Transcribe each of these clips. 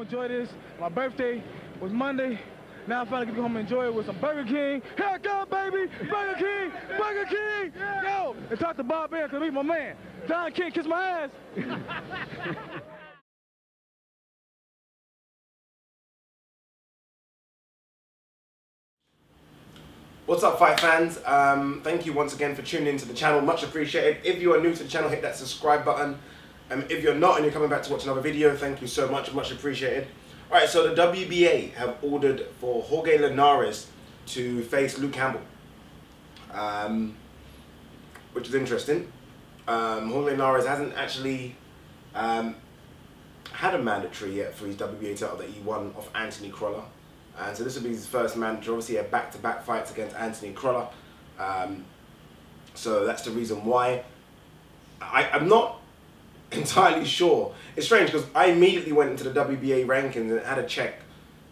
enjoy this. My birthday was Monday. Now I finally get to go home and enjoy it with some Burger King. Here I come, baby! Burger King! Burger King! Yo! And talk to Bob Bear, because he's my man. Don King, kiss my ass. What's up, fight fans? Thank you once again for tuning into the channel. Much appreciated. If you are new to the channel, hit that subscribe button. If you're not and you're coming back to watch another video, thank you so much. Much appreciated. Alright, so the WBA have ordered for Jorge Linares to face Luke Campbell, which is interesting. Jorge Linares hasn't actually had a mandatory yet for his WBA title that he won off Anthony Crolla. And so this will be his first mandatory. Obviously, he had back-to-back fights against Anthony Crolla. So that's the reason why. I'm not entirely sure. It's strange because I immediately went into the WBA rankings and had a check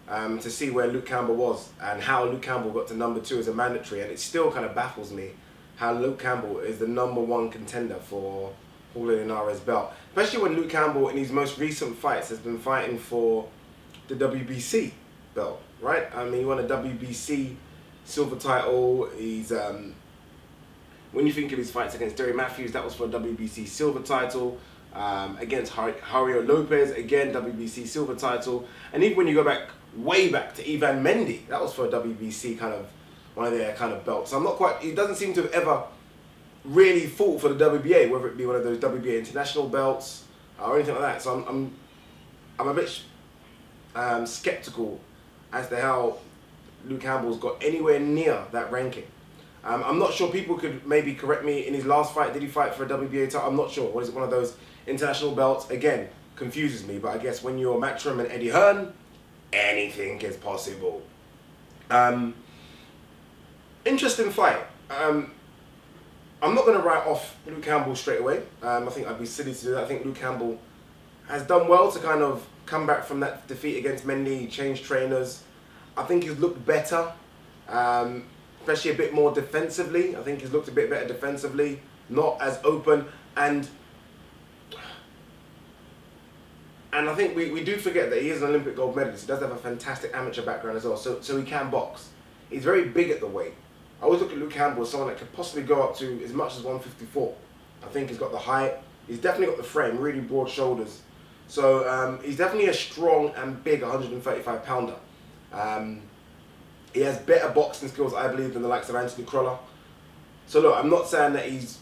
to see where Luke Campbell was and how Luke Campbell got to #2 as a mandatory. And it still kind of baffles me how Luke Campbell is the #1 contender for Jorge Linares' belt. Especially when Luke Campbell in his most recent fights has been fighting for the WBC belt, right? I mean, he won a WBC silver title. He's when you think of his fights against Derry Matthews, that was for a WBC silver title. Against Jairo Lopez, again WBC silver title. And even when you go back, way back to Ivan Mendy, that was for a WBC kind of, one of their kind of belts. So I'm not quite, he doesn't seem to have ever really fought for the WBA, whether it be one of those WBA international belts or anything like that. So I'm a bit skeptical as to how Luke Campbell's got anywhere near that ranking. I'm not sure, people could maybe correct me, in his last fight, did he fight for a WBA title? I'm not sure. What is it, one of those international belts? Again, confuses me, but I guess when you're Matchroom and Eddie Hearn, anything is possible. Interesting fight. I'm not going to write off Luke Campbell straight away. I think I'd be silly to do that. I think Luke Campbell has done well to kind of come back from that defeat against Mendy. He changed trainers. I think he's looked better, especially a bit more defensively. I think he's looked a bit better defensively, not as open. And I think we do forget that he is an Olympic gold medalist. He does have a fantastic amateur background as well, so he can box. He's very big at the weight. I always look at Luke Campbell as someone that could possibly go up to as much as 154. I think he's got the height. He's definitely got the frame, really broad shoulders. So he's definitely a strong and big 135 pounder. He has better boxing skills, I believe, than the likes of Anthony Crolla. So look, I'm not saying that he's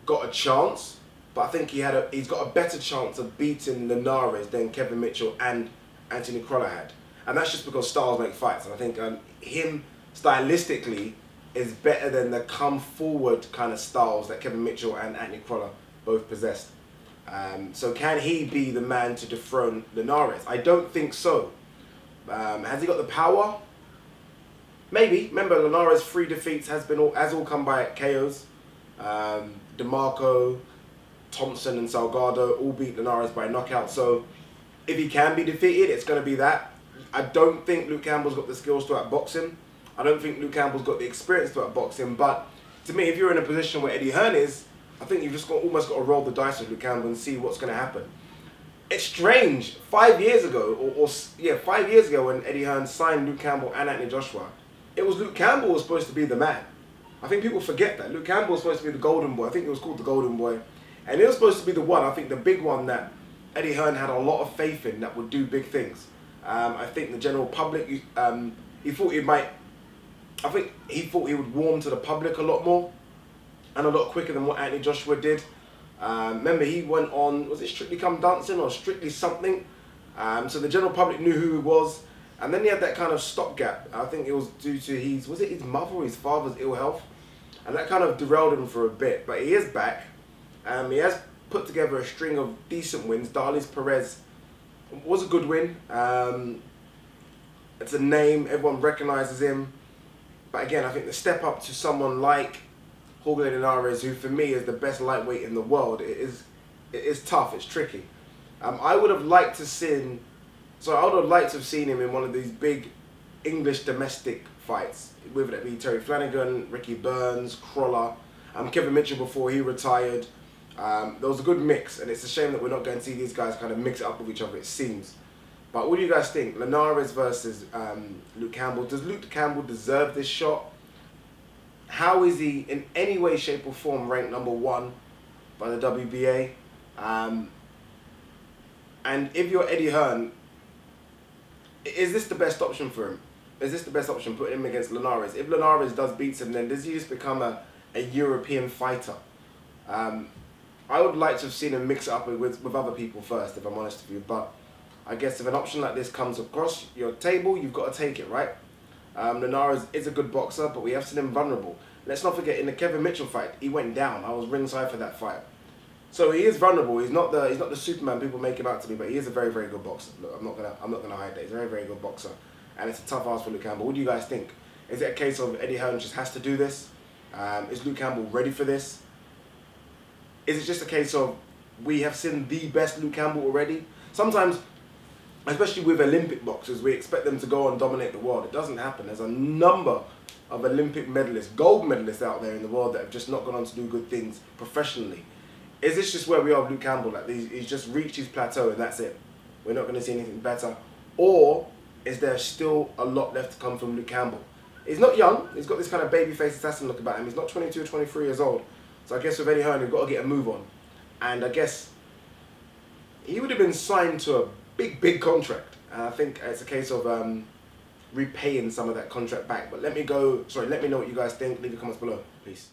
got a chance, but I think he's got a better chance of beating Linares than Kevin Mitchell and Anthony Crolla had. And that's just because styles make fights. And I think him, stylistically, is better than the come-forward kind of styles that Kevin Mitchell and Anthony Crolla both possessed. So can he be the man to dethrone Linares? I don't think so. Has he got the power? Maybe. Remember, Linares' 3 defeats has all come by KOs. DeMarco, Thompson and Salgado all beat Linares by knockout. So if he can be defeated, it's going to be that. I don't think Luke Campbell's got the skills to outbox him. I don't think Luke Campbell's got the experience to outbox him. But to me, if you're in a position where Eddie Hearn is, I think you've just almost got to roll the dice with Luke Campbell and see what's going to happen. It's strange. 5 years ago, 5 years ago when Eddie Hearn signed Luke Campbell and Anthony Joshua, it was Luke Campbell who was supposed to be the man. I think people forget that. Luke Campbell was supposed to be the golden boy. I think it was called the golden boy. And it was supposed to be the one, I think the big one that Eddie Hearn had a lot of faith in that would do big things. I think the general public, he thought he would warm to the public a lot more and a lot quicker than what Anthony Joshua did. Remember, he went on, was it Strictly Come Dancing or Strictly something? So the general public knew who he was. And then he had that kind of stopgap. I think it was due to his mother or his father's ill health? And that kind of derailed him for a bit. But he is back. He has put together a string of decent wins. Darlis Perez was a good win. It's a name, everyone recognises him. But again, I think the step up to someone like Jorge Linares, who for me is the best lightweight in the world, it is tough, it's tricky. I would have liked to have seen him in one of these big English domestic fights, whether it be Terry Flanagan, Ricky Burns, Crolla, Kevin Mitchell before he retired. There was a good mix, and it's a shame that we're not going to see these guys kind of mix it up with each other, it seems. But what do you guys think? Linares versus Luke Campbell. Does Luke Campbell deserve this shot? How is he in any way, shape or form ranked #1 by the WBA? And if you're Eddie Hearn, is this the best option for him? Is this the best option, putting him against Linares? If Linares does beat him, then does he just become a European fighter? I would like to have seen him mix it up with other people first, if I'm honest with you. But I guess if an option like this comes across your table, you've got to take it, right? Linares is a good boxer, but we have seen him vulnerable. Let's not forget, in the Kevin Mitchell fight, he went down. I was ringside for that fight. So he is vulnerable. He's not the Superman people make him out to be, but he is a very, very good boxer. Look, I'm not gonna hide that. He's a very, very good boxer, and it's a tough ask for Luke Campbell. What do you guys think? Is it a case of Eddie Hearn just has to do this? Is Luke Campbell ready for this? Is it just a case of we have seen the best Luke Campbell already? Sometimes, especially with Olympic boxers, we expect them to go and dominate the world. It doesn't happen. There's a number of Olympic medalists, gold medalists out there in the world that have just not gone on to do good things professionally. Is this just where we are with Luke Campbell? Like he's just reached his plateau and that's it? We're not going to see anything better? Or is there still a lot left to come from Luke Campbell? He's not young. He's got this kind of babyface assassin look about him. He's not 22 or 23 years old. So I guess with Eddie Hearn, you've got to get a move on. And I guess he would have been signed to a big, big contract. And I think it's a case of repaying some of that contract back. But let me know what you guys think. Leave your comments below. Peace.